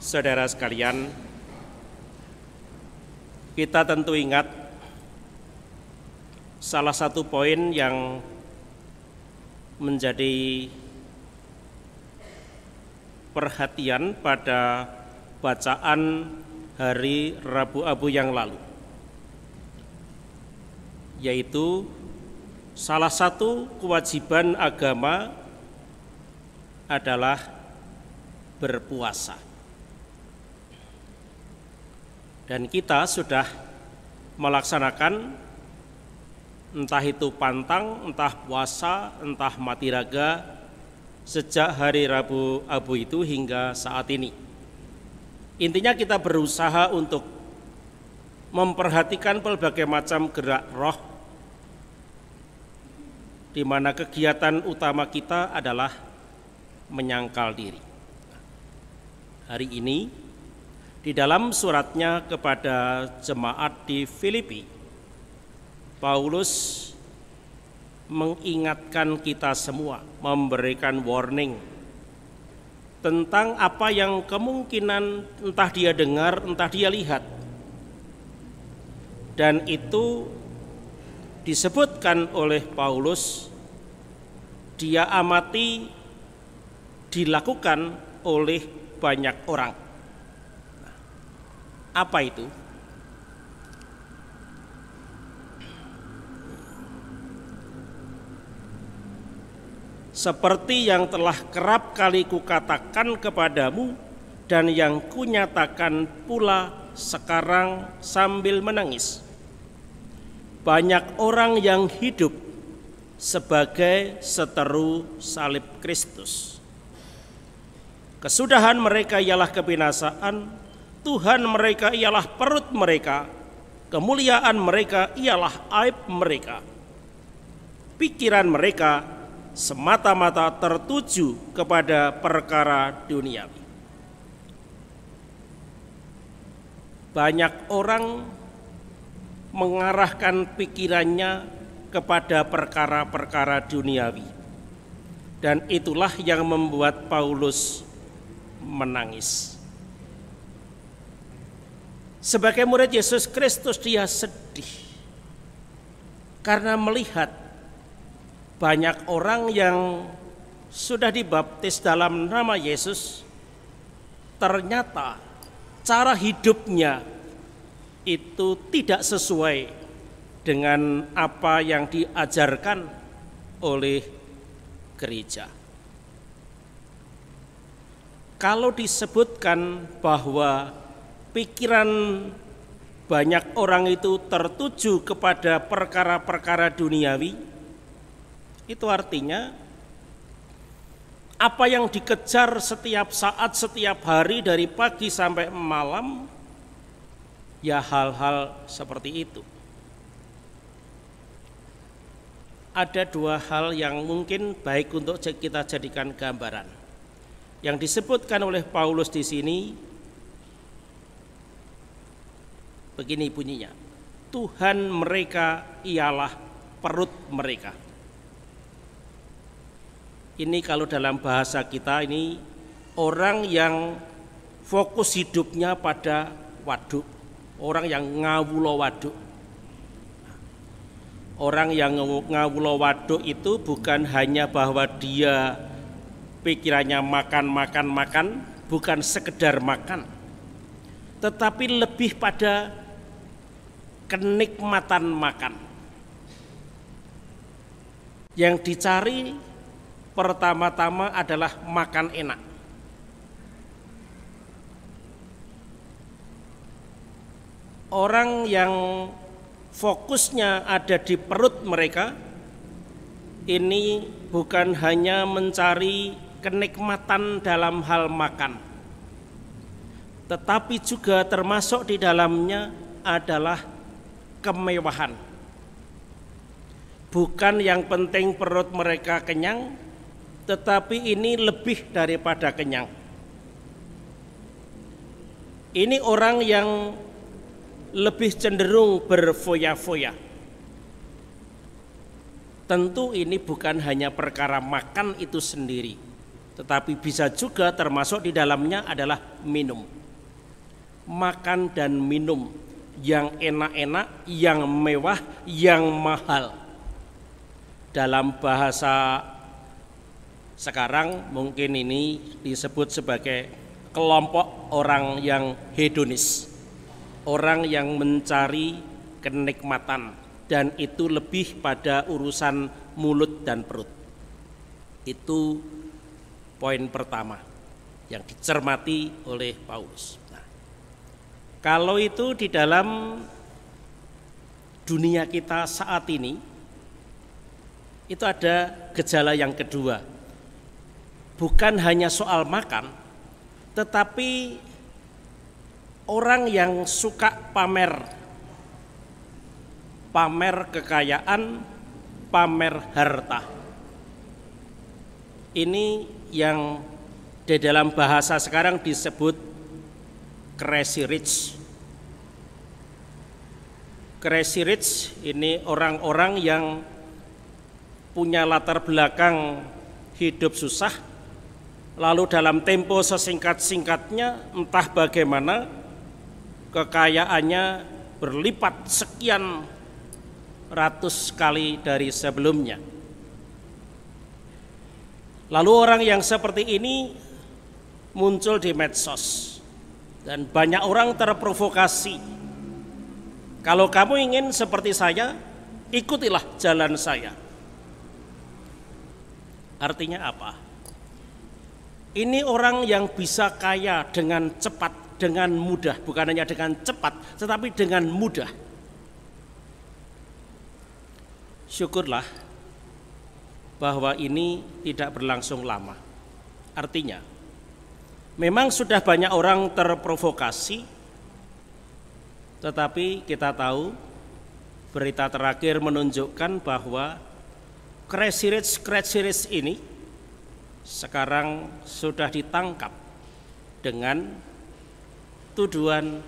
Saudara sekalian, kita tentu ingat salah satu poin yang menjadi perhatian pada bacaan hari Rabu Abu yang lalu, yaitu salah satu kewajiban agama adalah berpuasa. Dan kita sudah melaksanakan entah itu pantang, entah puasa, entah mati raga sejak hari Rabu Abu itu hingga saat ini. Intinya kita berusaha untuk memperhatikan berbagai macam gerak roh, di mana kegiatan utama kita adalah menyangkal diri. Hari ini di dalam suratnya kepada jemaat di Filipi, Paulus mengingatkan kita semua, memberikan warning tentang apa yang kemungkinan entah dia dengar, entah dia lihat. Dan itu disebutkan oleh Paulus, dia amati dilakukan oleh banyak orang. Apa itu? Seperti yang telah kerap kali kukatakan kepadamu dan yang kunyatakan pula sekarang sambil menangis. Banyak orang yang hidup sebagai seteru salib Kristus. Kesudahan mereka ialah kebinasaan, Tuhan mereka ialah perut mereka, kemuliaan mereka ialah aib mereka. Pikiran mereka semata-mata tertuju kepada perkara duniawi. Banyak orang mengarahkan pikirannya kepada perkara-perkara duniawi, dan itulah yang membuat Paulus menangis. Sebagai murid Yesus Kristus, dia sedih karena melihat banyak orang yang sudah dibaptis dalam nama Yesus, ternyata cara hidupnya itu tidak sesuai dengan apa yang diajarkan oleh gereja. Kalau disebutkan bahwa pikiran banyak orang itu tertuju kepada perkara-perkara duniawi, itu artinya apa yang dikejar setiap saat, setiap hari dari pagi sampai malam, ya hal-hal seperti itu. Ada dua hal yang mungkin baik untuk kita jadikan gambaran. Yang disebutkan oleh Paulus di sini begini bunyinya, Tuhan mereka ialah perut mereka. Ini kalau dalam bahasa kita ini orang yang fokus hidupnya pada waduk, orang yang ngawulo waduk. Orang yang ngawulo waduk itu bukan hanya bahwa dia pikirannya makan, bukan sekedar makan, tetapi lebih pada kenikmatan makan. Yang dicari pertama-tama adalah makan enak. Orang yang fokusnya ada di perut mereka, ini bukan hanya mencari kenikmatan dalam hal makan, tetapi juga termasuk di dalamnya adalah kemewahan. Bukan yang penting perut mereka kenyang, tetapi ini lebih daripada kenyang. Ini orang yang lebih cenderung berfoya-foya. Tentu ini bukan hanya perkara makan itu sendiri, tetapi bisa juga termasuk di dalamnya adalah minum. Makan dan minum yang enak-enak, yang mewah, yang mahal. Dalam bahasa sekarang mungkin ini disebut sebagai kelompok orang yang hedonis, orang yang mencari kenikmatan, dan itu lebih pada urusan mulut dan perut. Itu poin pertama yang dicermati oleh Paulus. Nah, kalau itu di dalam dunia kita saat ini, itu ada gejala yang kedua. Bukan hanya soal makan, tetapi orang yang suka pamer kekayaan, pamer harta. Ini yang di dalam bahasa sekarang disebut crazy rich. Crazy rich ini orang-orang yang punya latar belakang hidup susah, lalu dalam tempo sesingkat-singkatnya entah bagaimana kekayaannya berlipat sekian ratus kali dari sebelumnya. Lalu orang yang seperti ini muncul di medsos dan banyak orang terprovokasi. Kalau kamu ingin seperti saya, ikutilah jalan saya. Artinya apa? Ini orang yang bisa kaya dengan cepat, dengan mudah, bukan hanya dengan cepat, tetapi dengan mudah. Syukurlah bahwa ini tidak berlangsung lama. Artinya, memang sudah banyak orang terprovokasi, tetapi kita tahu berita terakhir menunjukkan bahwa crazy rich ini sekarang sudah ditangkap dengan tuduhan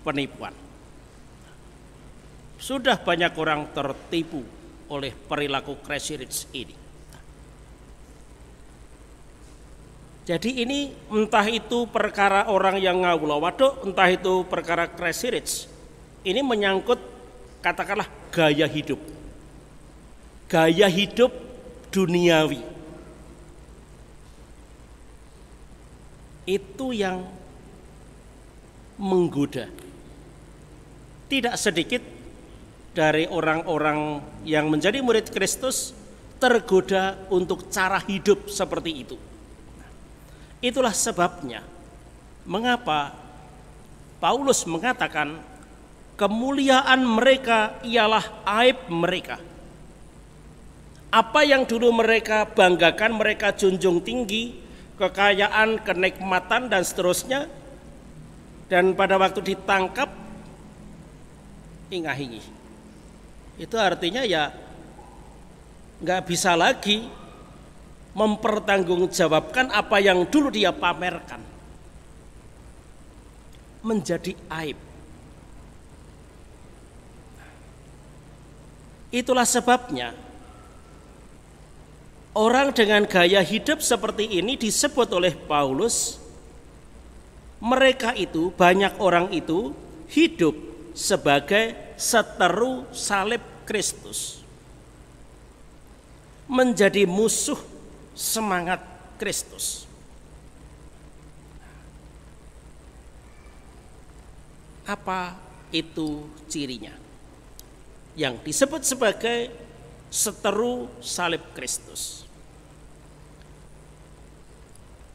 penipuan. Sudah banyak orang tertipu oleh perilaku crazy rich ini. Jadi ini entah itu perkara orang yang ngawula waduk, entah itu perkara crazy rich, ini menyangkut katakanlah gaya hidup duniawi. Itu yang menggoda. Tidak sedikit dari orang-orang yang menjadi murid Kristus tergoda untuk cara hidup seperti itu. Itulah sebabnya mengapa Paulus mengatakan kemuliaan mereka ialah aib mereka. Apa yang dulu mereka banggakan, mereka junjung tinggi, kekayaan, kenikmatan dan seterusnya, dan pada waktu ditangkap ingah-ingih. Itu artinya ya nggak bisa lagi mempertanggungjawabkan apa yang dulu dia pamerkan, menjadi aib. Itulah sebabnya orang dengan gaya hidup seperti ini disebut oleh Paulus, mereka itu, banyak orang itu hidup sebagai seteru salib Kristus, menjadi musuh semangat Kristus. Apa itu cirinya? Yang disebut sebagai seteru salib Kristus.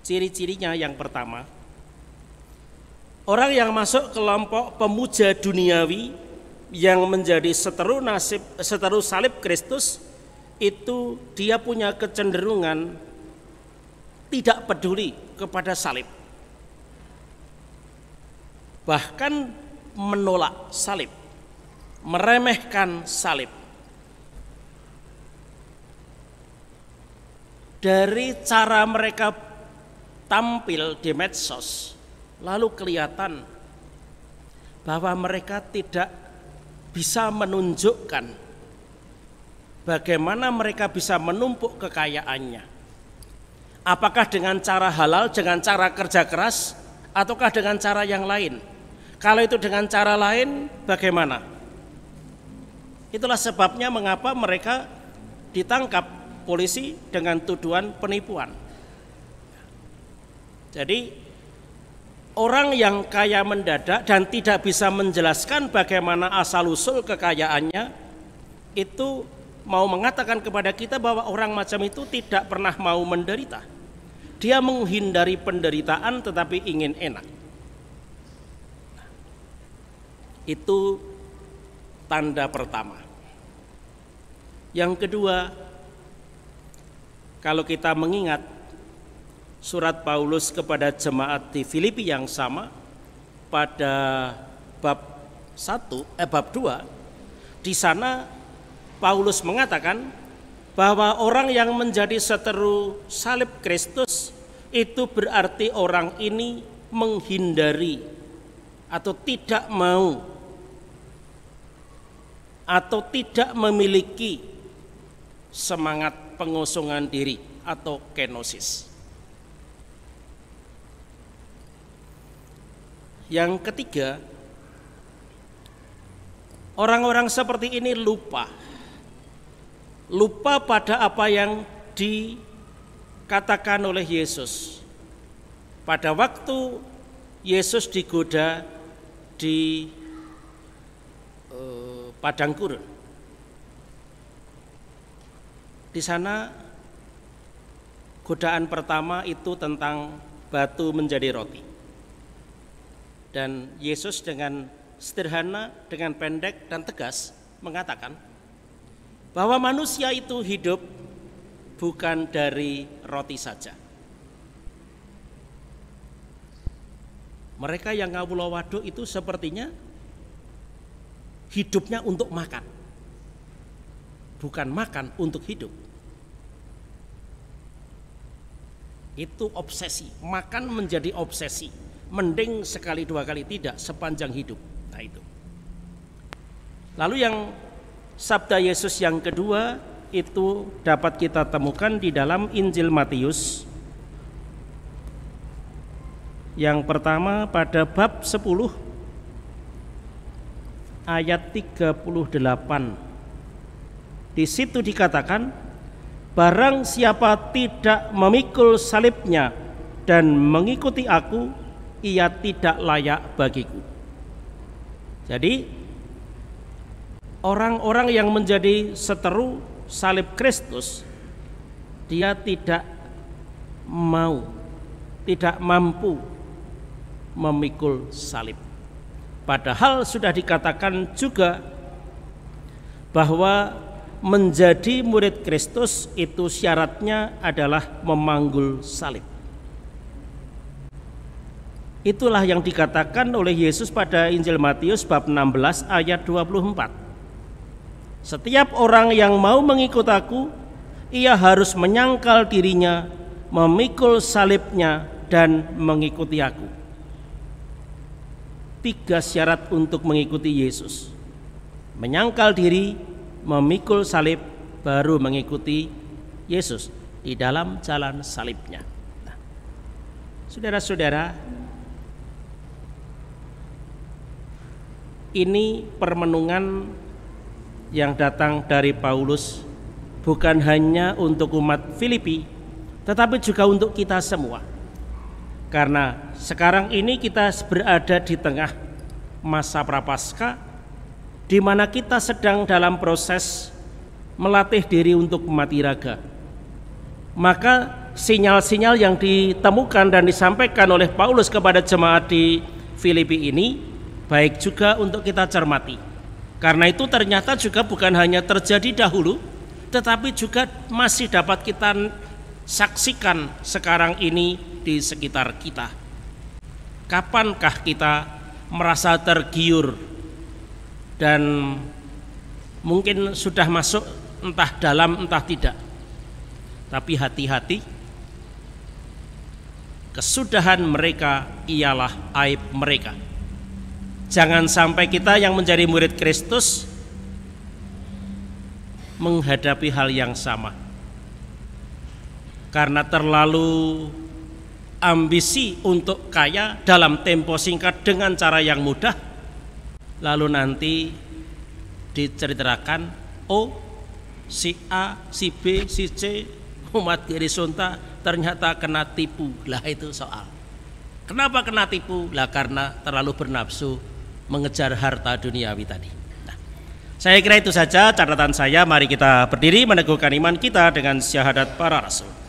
Ciri-cirinya yang pertama, orang yang masuk kelompok pemuja duniawi yang menjadi seteru salib Kristus, itu dia punya kecenderungan tidak peduli kepada salib, bahkan menolak salib, meremehkan salib. Dari cara mereka tampil di medsos, lalu kelihatan bahwa mereka tidak bisa menunjukkan bagaimana mereka bisa menumpuk kekayaannya. Apakah dengan cara halal, dengan cara kerja keras, ataukah dengan cara yang lain? Kalau itu dengan cara lain, bagaimana? Itulah sebabnya mengapa mereka ditangkap polisi dengan tuduhan penipuan. Jadi orang yang kaya mendadak dan tidak bisa menjelaskan bagaimana asal-usul kekayaannya, itu mau mengatakan kepada kita bahwa orang macam itu tidak pernah mau menderita. Dia menghindari penderitaan tetapi ingin enak. Itu tanda pertama. Yang kedua, kalau kita mengingat surat Paulus kepada jemaat di Filipi yang sama pada bab 2, di sana Paulus mengatakan bahwa orang yang menjadi seteru salib Kristus itu berarti orang ini menghindari atau tidak mau atau tidak memiliki semangat pengosongan diri atau kenosis. Yang ketiga, orang-orang seperti ini lupa pada apa yang dikatakan oleh Yesus pada waktu Yesus digoda di padang gurun. Di sana godaan pertama itu tentang batu menjadi roti. Dan Yesus dengan sederhana, dengan pendek dan tegas mengatakan bahwa manusia itu hidup bukan dari roti saja. Mereka yang ngawula waduk itu sepertinya hidupnya untuk makan, bukan makan untuk hidup. Itu obsesi, makan menjadi obsesi. Mending sekali dua kali tidak sepanjang hidup. Nah itu. Lalu yang sabda Yesus yang kedua itu dapat kita temukan di dalam Injil Matius. Yang pertama pada bab 10 ayat 38. Di situ dikatakan, barang siapa tidak memikul salibnya dan mengikuti aku, ia tidak layak bagiku. Jadi orang-orang yang menjadi seteru salib Kristus, dia tidak mampu memikul salib. Padahal sudah dikatakan juga bahwa menjadi murid Kristus itu syaratnya adalah memanggul salib. Itulah yang dikatakan oleh Yesus pada Injil Matius bab 16 ayat 24. Setiap orang yang mau mengikut aku, ia harus menyangkal dirinya, memikul salibnya dan mengikuti aku. 3 syarat untuk mengikuti Yesus. Menyangkal diri, memikul salib, baru mengikuti Yesus di dalam jalan salibnya. Nah, saudara-saudara, ini permenungan yang datang dari Paulus bukan hanya untuk umat Filipi, tetapi juga untuk kita semua. Karena sekarang ini kita berada di tengah masa prapaskah, di mana kita sedang dalam proses melatih diri untuk mati raga. Maka sinyal-sinyal yang ditemukan dan disampaikan oleh Paulus kepada jemaat di Filipi ini baik juga untuk kita cermati. Karena itu ternyata juga bukan hanya terjadi dahulu, tetapi juga masih dapat kita saksikan sekarang ini di sekitar kita. Kapankah kita merasa tergiur dan mungkin sudah masuk entah dalam entah tidak. Tapi hati-hati, kesudahan mereka ialah aib mereka. Jangan sampai kita yang menjadi murid Kristus menghadapi hal yang sama. karena terlalu ambisi untuk kaya dalam tempo singkat dengan cara yang mudah, lalu nanti diceritakan, oh si A, si B, si C, umat Girisonta ternyata kena tipu. Lah itu soal. Kenapa kena tipu? Lah karena terlalu bernafsu mengejar harta duniawi tadi. Nah, saya kira itu saja catatan saya. Mari kita berdiri meneguhkan iman kita dengan syahadat para rasul.